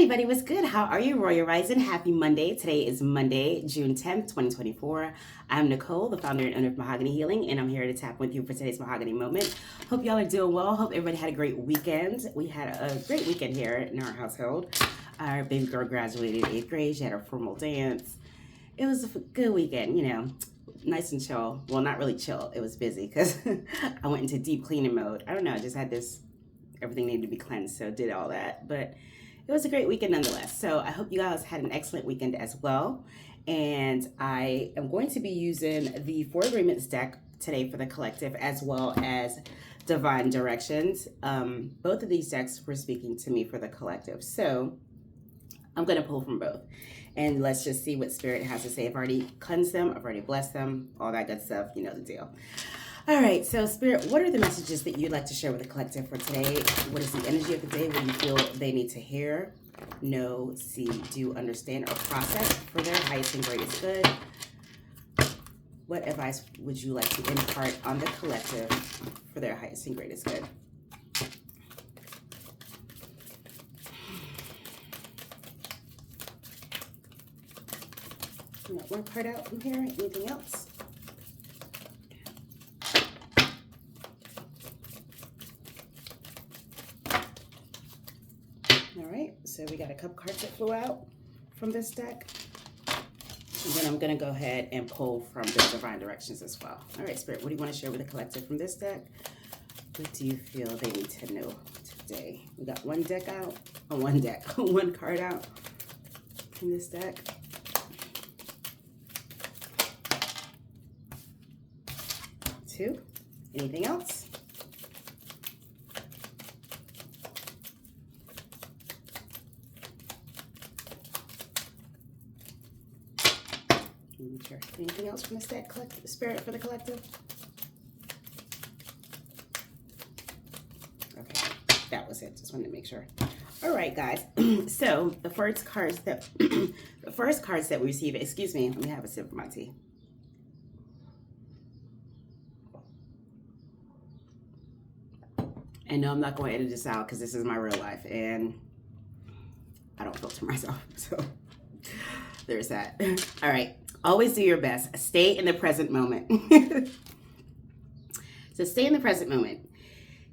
everybody, what's good? How are you? Royal Rising. Happy Monday. Today is Monday, June 10th, 2024. I'm Nicole, the founder and owner of Mahogany Healing, and I'm here to tap with you for today's Mahogany Moment. Hope y'all are doing well. Hope everybody had a great weekend. We had a great weekend here in our household. Our baby girl graduated 8th grade. She had her formal dance. It was a good weekend, nice and chill. Well, not really chill. It was busy because I went into deep cleaning mode. I don't know. I just had everything needed to be cleansed, so did all that. But it was a great weekend nonetheless. So I hope you guys had an excellent weekend as well. And I am going to be using the Four Agreements deck today for the collective, as well as Divine Directions. Both of these decks were speaking to me for the collective. So I'm going to pull from both. And let's just see what Spirit has to say. I've already cleansed them. I've already blessed them. All that good stuff. You know the deal. All right, so Spirit, what are the messages that you'd like to share with the collective for today? What is the energy of the day? What do you feel they need to hear, know, see, do, understand, or process for their highest and greatest good? What advice would you like to impart on the collective for their highest and greatest good? You got one card out from here. Anything else? All right, so we got a couple cards that flew out from this deck. And then I'm going to go ahead and pull from the Divine Directions as well. All right, Spirit, what do you want to share with the collective from this deck? What do you feel they need to know today? We got one deck out, one card out from this deck. Two. Anything else? Sure. Anything else from this deck, Spirit, for the collective? Okay, that was it. Just wanted to make sure. All right, guys. So the first cards that we receive. Excuse me. Let me have a sip of my tea. And no, I'm not going to edit this out because this is my real life and I don't filter myself. So there's that. All right. Always do your best. Stay in the present moment. So stay in the present moment.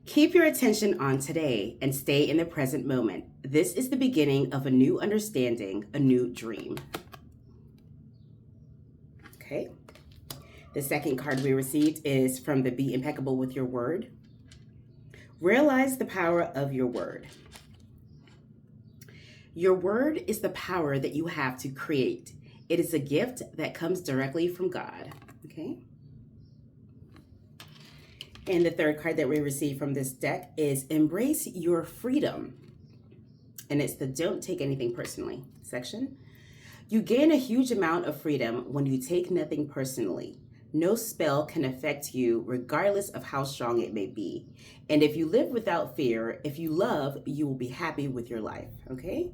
Keep your attention on today and stay in the present moment. This is the beginning of a new understanding, a new dream. Okay. The second card we received is from the Be Impeccable with Your Word. Realize the power of your word. Your word is the power that you have to create. It is a gift that comes directly from God. Okay. And the third card that we received from this deck is Embrace Your Freedom. And it's the Don't Take Anything Personally section. You gain a huge amount of freedom when you take nothing personally. No spell can affect you regardless of how strong it may be. And if you live without fear, if you love, you will be happy with your life. Okay?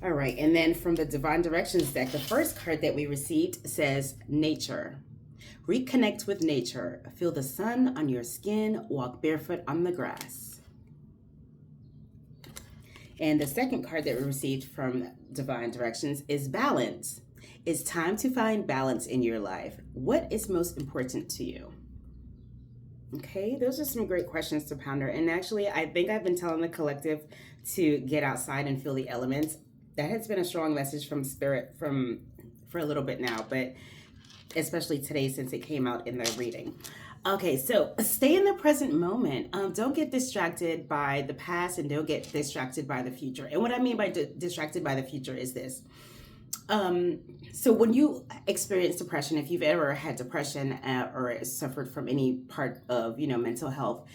All right, and then from the Divine Directions deck, the first card that we received says Nature. Reconnect with nature. Feel the sun on your skin. Walk barefoot on the grass. And the second card that we received from Divine Directions is Balance. It's time to find balance in your life. What is most important to you? Okay, those are some great questions to ponder. And actually, I think I've been telling the collective to get outside and feel the elements. That has been a strong message from Spirit for a little bit now, but especially today since it came out in the reading. Okay, so stay in the present moment. Don't get distracted by the past and don't get distracted by the future. And what I mean by distracted by the future is this. So when you experience depression, if you've ever had depression or suffered from any part of, mental health,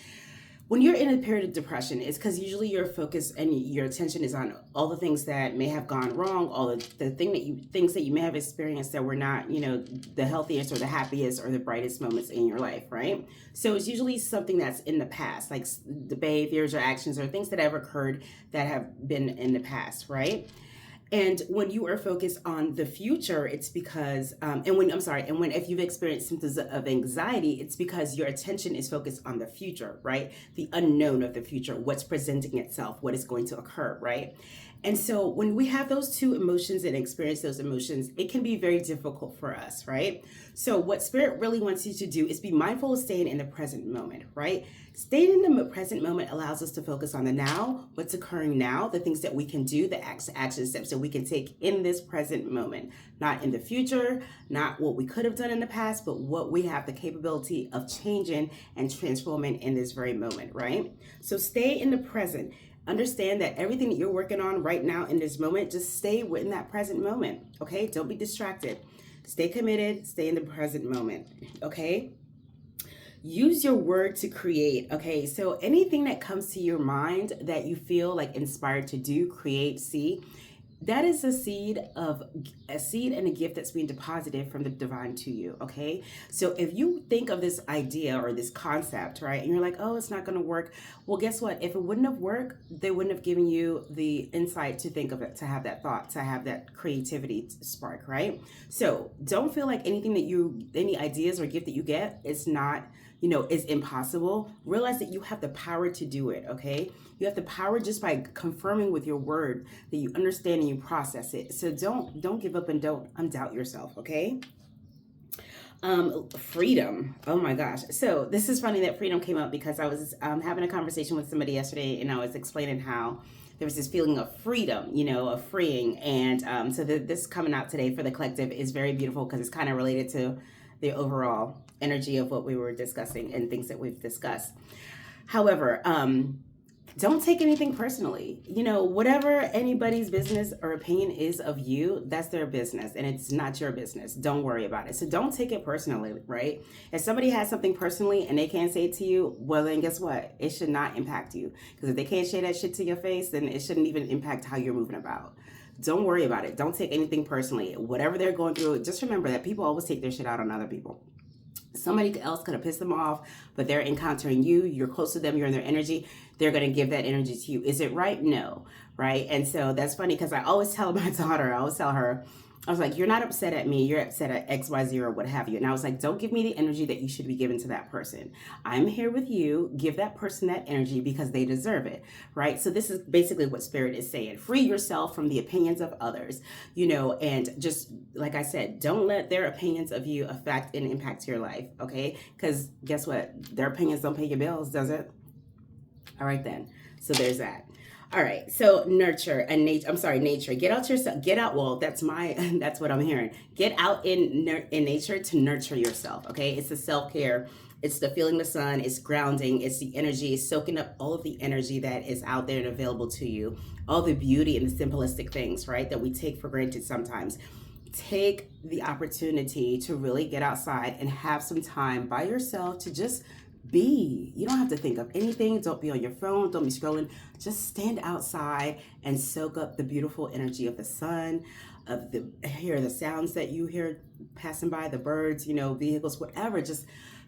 when you're in a period of depression, it's because usually your focus and your attention is on all the things that may have gone wrong, all the things that you may have experienced that were not, the healthiest or the happiest or the brightest moments in your life, right? So it's usually something that's in the past, like the behaviors or actions or things that have occurred that have been in the past, right? And when you are focused on the future, it's because, if you've experienced symptoms of anxiety, it's because your attention is focused on the future, right? The unknown of the future, what's presenting itself, what is going to occur, right? And so when we have those two emotions and experience those emotions, it can be very difficult for us, right? So what Spirit really wants you to do is be mindful of staying in the present moment, right? Staying in the present moment allows us to focus on the now, what's occurring now, the things that we can do, the action steps that we can take in this present moment, not in the future, not what we could have done in the past, but what we have the capability of changing and transforming in this very moment, right? So stay in the present. Understand that everything that you're working on right now in this moment, just stay within that present moment, okay? Don't be distracted. Stay committed, stay in the present moment, okay? Use your word to create, okay? So anything that comes to your mind that you feel like inspired to do, create, see, that is a seed and a gift that's being deposited from the divine to you, okay? So if you think of this idea or this concept, right, and you're like, oh, it's not going to work, well, guess what? If it wouldn't have worked, they wouldn't have given you the insight to think of it, to have that thought, to have that creativity spark, right? So don't feel like any ideas or gift that you get is not, is impossible. Realize that you have the power to do it, okay? You have the power just by confirming with your word that you understand and you process it. So don't give up and don't undoubt yourself, okay? Freedom. Oh my gosh. So this is funny that freedom came up because I was having a conversation with somebody yesterday, and I was explaining how there was this feeling of freedom, of freeing. And so this coming out today for the collective is very beautiful because it's kind of related to the overall energy of what we were discussing and things that we've discussed. However, don't take anything personally. Whatever anybody's business or opinion is of you, that's their business and it's not your business. Don't worry about it. So don't take it personally, right? If somebody has something personally and they can't say it to you, well, then guess what? It should not impact you. Because if they can't say that shit to your face, then it shouldn't even impact how you're moving about. Don't worry about it. Don't take anything personally. Whatever they're going through, just remember that people always take their shit out on other people. Somebody else could have pissed them off, but they're encountering you. You're close to them. You're in their energy. They're going to give that energy to you. Is it right? No. Right? And so that's funny because I always tell my daughter, I was like, you're not upset at me. You're upset at XYZ or what have you. And I was like, don't give me the energy that you should be giving to that person. I'm here with you. Give that person that energy because they deserve it. Right? So this is basically what Spirit is saying. Free yourself from the opinions of others, and just, like I said, don't let their opinions of you affect and impact your life. Okay? Because guess what? Their opinions don't pay your bills, does it? All right, then. So there's that. All right, so nature. Get out yourself. Well, that's what I'm hearing. Get out in nature to nurture yourself, okay? It's the self-care. It's the feeling the sun. It's grounding. It's the energy. It's soaking up all of the energy that is out there and available to you. All the beauty and the simplistic things, right, that we take for granted sometimes. Take the opportunity to really get outside and have some time by yourself to just be. You don't have to think of anything. Don't be on your phone. Don't be scrolling. Just stand outside and soak up the beautiful energy of the sun, hear the sounds that you hear passing by, the birds, vehicles, whatever. Just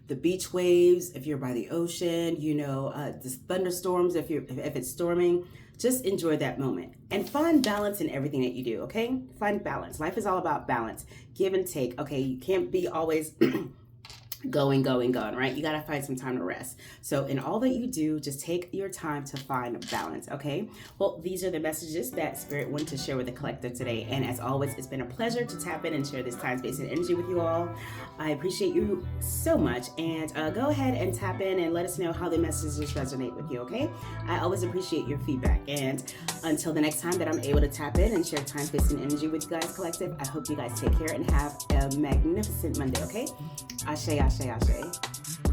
the beach waves, if you're by the ocean, the thunderstorms, if it's storming. Just enjoy that moment and find balance in everything that you do, okay? Find balance. Life is all about balance. Give and take, okay? You can't be always going, right? You got to find some time to rest. So in all that you do, just take your time to find balance, okay? Well, these are the messages that Spirit wanted to share with the collective today. And as always, it's been a pleasure to tap in and share this time, space, and energy with you all. I appreciate you so much. And go ahead and tap in and let us know how the messages resonate with you, okay? I always appreciate your feedback. And until the next time that I'm able to tap in and share time, space, and energy with you guys, collective, I hope you guys take care and have a magnificent Monday, okay? Ashe, ashe, ashe.